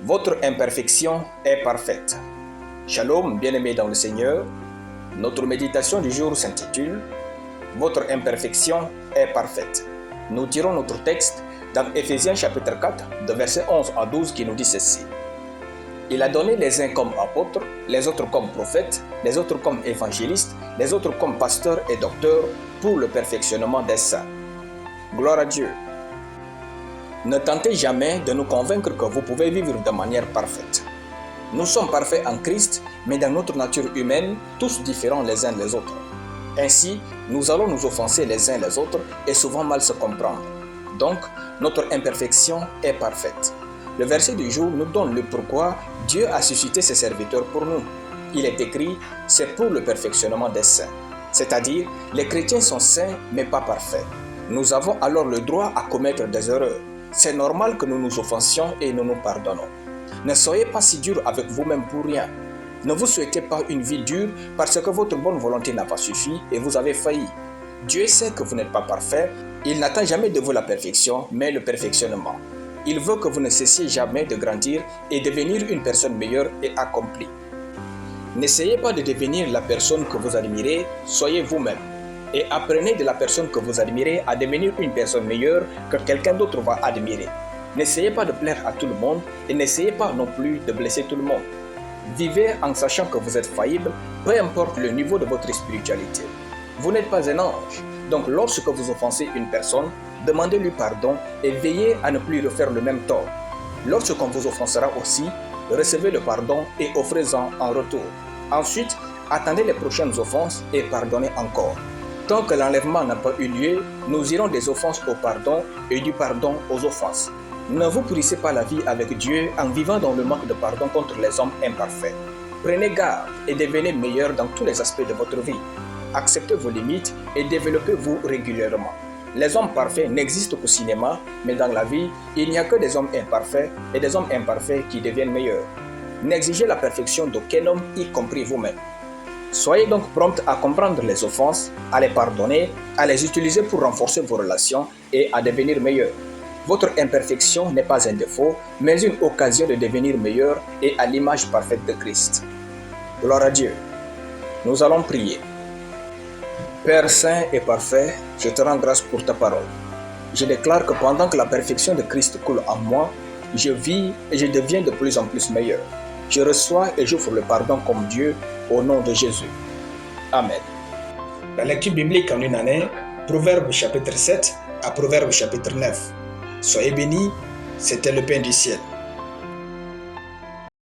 Votre imperfection est parfaite. Shalom, bien-aimés dans le Seigneur. Notre méditation du jour s'intitule « Votre imperfection est parfaite ». Nous tirons notre texte dans Éphésiens chapitre 4, de versets 11 à 12 qui nous dit ceci. Il a donné les uns comme apôtres, les autres comme prophètes, les autres comme évangélistes, les autres comme pasteurs et docteurs pour le perfectionnement des saints. Gloire à Dieu. Ne tentez jamais de nous convaincre que vous pouvez vivre de manière parfaite. Nous sommes parfaits en Christ, mais dans notre nature humaine, tous différents les uns des autres. Ainsi, nous allons nous offenser les uns les autres et souvent mal se comprendre. Donc, notre imperfection est parfaite. Le verset du jour nous donne le pourquoi Dieu a suscité ses serviteurs pour nous. Il est écrit, c'est pour le perfectionnement des saints. C'est-à-dire, les chrétiens sont saints mais pas parfaits. Nous avons alors le droit à commettre des erreurs. C'est normal que nous nous offensions et nous nous pardonnons. Ne soyez pas si dur avec vous-même pour rien. Ne vous souhaitez pas une vie dure parce que votre bonne volonté n'a pas suffi et vous avez failli. Dieu sait que vous n'êtes pas parfait. Il n'attend jamais de vous la perfection, mais le perfectionnement. Il veut que vous ne cessiez jamais de grandir et devenir une personne meilleure et accomplie. N'essayez pas de devenir la personne que vous admirez, soyez vous-même. Et apprenez de la personne que vous admirez à devenir une personne meilleure que quelqu'un d'autre va admirer. N'essayez pas de plaire à tout le monde et n'essayez pas non plus de blesser tout le monde. Vivez en sachant que vous êtes faillible, peu importe le niveau de votre spiritualité. Vous n'êtes pas un ange, donc lorsque vous offensez une personne, demandez-lui pardon et veillez à ne plus refaire le même tort. Lorsqu'on vous offensera aussi, recevez le pardon et offrez-en en retour. Ensuite, attendez les prochaines offenses et pardonnez encore. Tant que l'enlèvement n'a pas eu lieu, nous irons des offenses au pardon et du pardon aux offenses. Ne vous pourrissez pas la vie avec Dieu en vivant dans le manque de pardon contre les hommes imparfaits. Prenez garde et devenez meilleur dans tous les aspects de votre vie. Acceptez vos limites et développez-vous régulièrement. Les hommes parfaits n'existent qu'au cinéma, mais dans la vie, il n'y a que des hommes imparfaits et des hommes imparfaits qui deviennent meilleurs. N'exigez la perfection d'aucun homme, y compris vous-même. Soyez donc prompts à comprendre les offenses, à les pardonner, à les utiliser pour renforcer vos relations et à devenir meilleurs. Votre imperfection n'est pas un défaut, mais une occasion de devenir meilleur et à l'image parfaite de Christ. Gloire à Dieu. Nous allons prier. Père saint et parfait, je te rends grâce pour ta parole. Je déclare que pendant que la perfection de Christ coule en moi, je vis et je deviens de plus en plus meilleur. Je reçois et j'offre le pardon comme Dieu au nom de Jésus. Amen. La lecture biblique en une année, Proverbes chapitre 7 à Proverbes chapitre 9. Soyez bénis, c'était le pain du ciel.